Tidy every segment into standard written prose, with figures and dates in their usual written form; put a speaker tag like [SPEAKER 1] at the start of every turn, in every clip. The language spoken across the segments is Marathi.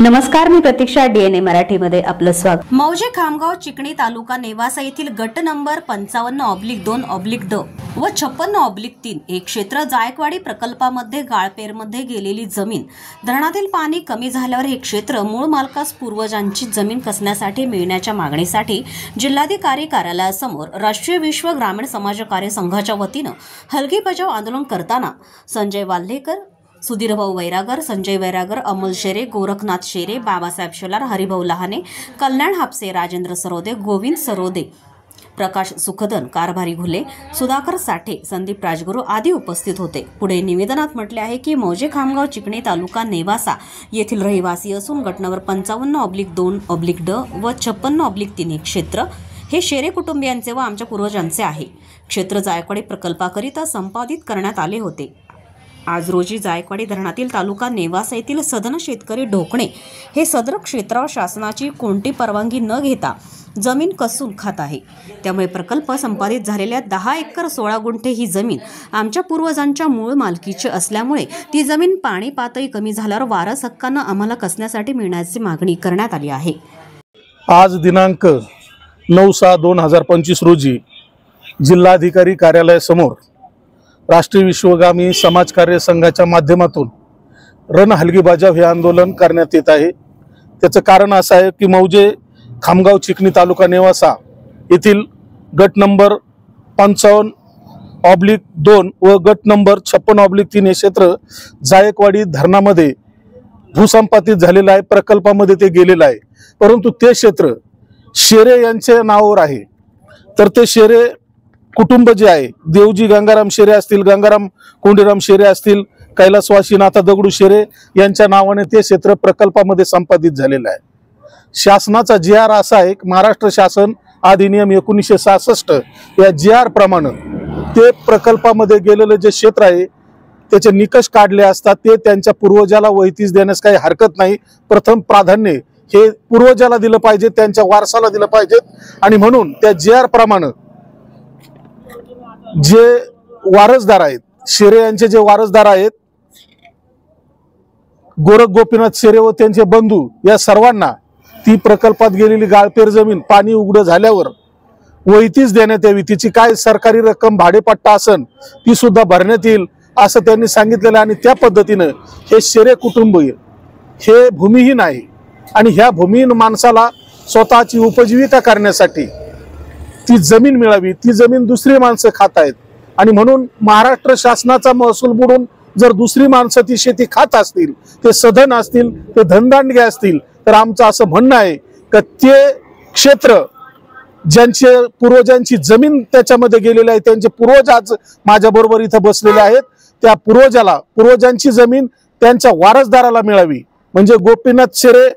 [SPEAKER 1] नमस्कार, मी प्रतीक्षा. डीएनए मराठीमध्ये आपलं स्वागत.
[SPEAKER 2] मौजे खामगाव चिकणी तालुका नेवासा येथील गट नंबर 55/2/2 व 56/3 एक क्षेत्र जायकवाडी प्रकल्पामध्ये गाळपेरमध्ये गेलेली जमीन धरणातील पाणी कमी झाल्यावर हे क्षेत्र मूळ मालकास पूर्वजांची जमीन कसण्यासाठी मिळण्याच्या मागणीसाठी जिल्हाधिकारी कार्यालयासमोर राष्ट्रीय विश्व ग्रामीण समाज कार्य संघाच्या वतीनं हलगी बजाव आंदोलन करताना संजय वाल्हेकर, सुधीरभाऊ वैरागर, संजय वैरागर, अमोल शेरे, गोरखनाथ शेरे, बाबासाहेब शेलार, हरिभाऊ लहाने, कल्याण हापसे, राजेंद्र सरोदे, गोविंद सरोदे, प्रकाश सुखदन, कारभारी घुले, सुधाकर साठे, संदीप राजगुरू आदी उपस्थित होते. पुढे निवेदनात म्हटले आहे की मौजे खामगाव चिकणी तालुका नेवासा येथील रहिवासी असून गट नंबर 55/2/2 व 56/3 हे क्षेत्र हे शेरे कुटुंबियांचे व आमच्या पूर्वजांचे आहे. क्षेत्र जायकवाडी प्रकल्पाकरिता संपादित करण्यात आले होते. आज रोजी जायकवाडी धरणातील तालुका नेवासा येथील सदन शेतकरी ढोकणे हे सदर क्षेत्रावर शासनाची कोणती परवानगी न घेता जमीन कसून खात आहे. त्यामुळे प्रकल्प संपादित झालेल्या 10 एकर 16 गुंठे ही जमीन आमच्या पूर्वजांच्या मूळ मालकीची असल्यामुळे ती जमीन पाणी पातळी कमी झाल्यावर वारस हक्कानं आम्हाला कसण्यासाठी मिळण्याची मागणी करण्यात आली आहे.
[SPEAKER 3] आज दिनांक 9/6/2025 रोजी जिल्हाधिकारी कार्यालयासमोर राष्ट्रीय विश्वगामी समाज कार्य संघाच्या माध्यमातून रण हलगी बजाव हे आंदोलन करण्यात येत आहे. त्याचं कारण असं आहे की मौजे खामगाव चिकणी तालुका नेवासा येथील गट नंबर 55/2 व गट नंबर 56/3 हे क्षेत्र जायकवाडी धरणामध्ये भूसंपादित झालेलं आहे. प्रकल्पामध्ये ते गेलेलं आहे, परंतु ते क्षेत्र शेरे यांच्या नावावर आहे. तर ते शेरे कुटुंब जे आहे, देवजी गंगाराम शेरे असतील, गंगाराम कोंडीराम शेरे असतील, कैलासवासी नाथा दगडू शेरे यांच्या नावाने ते क्षेत्र प्रकल्पामध्ये संपादित झालेलं आहे. शासनाचा GR असा आहे, महाराष्ट्र शासन अधिनियम 1966 या GR प्रमाणे ते प्रकल्पामध्ये गेलेलं जे क्षेत्र आहे त्याचे निकष काढले असतात. ते त्यांच्या पूर्वजाला वैतीस देण्यास काही हरकत नाही. प्रथम प्राधान्य हे पूर्वजाला दिलं पाहिजे, त्यांच्या वारसाला दिलं पाहिजे. आणि म्हणून त्या GR प्रमाणे जे वारसदार आहेत, शेरे यांचे जे वारसदार आहेत, गोरख गोपीनाथ शेरे व त्यांचे बंधू या सर्वांना ती प्रकल्पात गेलेली गाळपेर जमीन पाणी उघडं झाल्यावर वैतीस देण्यात यावी. तिची काय सरकारी रक्कम भाडेपट्टा असन ती सुद्धा भरण्यात येईल असं त्यांनी सांगितलेलं. आणि त्या पद्धतीनं हे शेरे कुटुंब हे भूमिहीन आहे आणि ह्या भूमिहीन माणसाला स्वतःची उपजीविका करण्यासाठी ती जमीन मिळावी. ती जमीन दुसरी माणसं खात आहेत आणि म्हणून महाराष्ट्र शासनाचा महसूल बुडून जर दुसरी माणसं ती शेती खात असतील, ते सधन असतील, ते धनदांडगे असतील, तर आमचं असं म्हणणं आहे की ते क्षेत्र ज्यांचे पूर्वजांची जमीन त्याच्यामध्ये गेलेली आहे, त्यांचे पूर्वज आज माझ्या बरोबर इथं बसलेले आहेत, त्या पूर्वजांची जमीन त्यांच्या वारसदाराला मिळावी. म्हणजे गोपीनाथ शेरे,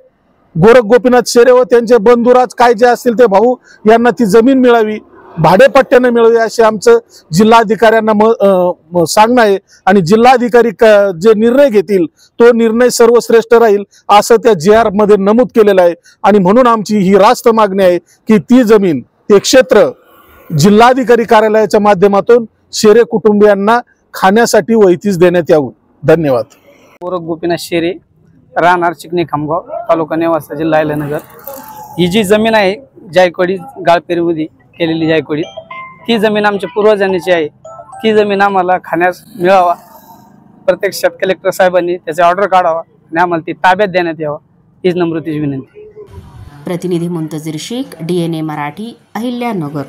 [SPEAKER 3] गोरख गोपीनाथ शेरे व त्यांचे बंधुराज काय जे असतील ते भाऊ यांना ती जमीन मिळावी, भाडेपट्ट्याने मिळावी असे आमचं जिल्हाधिकाऱ्यांना सांगणं आहे. आणि जिल्हाधिकारी जे निर्णय घेतील तो निर्णय सर्वश्रेष्ठ राहील असं त्या GR मध्ये नमूद केलेलं आहे. आणि म्हणून आमची ही रास्त मागणी आहे की ती जमीन, ते क्षेत्र जिल्हाधिकारी कार्यालयाच्या माध्यमातून शेरे कुटुंबियांना खाण्यासाठी वैतीस देण्यात यावं. धन्यवाद.
[SPEAKER 4] गोरख गोपीनाथ शेरे, राहणार चिकणी खामगाव, तालुका नेवासा, जिल्हा अहिल्यानगर. ही जी जमीन आहे जायकवाडी गाळपेरीमध्ये केलेली जायकवाडी, ती जमीन आमच्या पूर्वजांची आहे. ती जमीन आम्हाला खाण्यास मिळावा. प्रत्यक्षात कलेक्टर साहेबांनी त्याचे ऑर्डर काढावा आणि आम्हाला ती ताब्यात देण्यात यावा, हीच नम्रतेची विनंती.
[SPEAKER 2] प्रतिनिधी मुंतजीर शेख, डीएनए मराठी, अहिल्यानगर.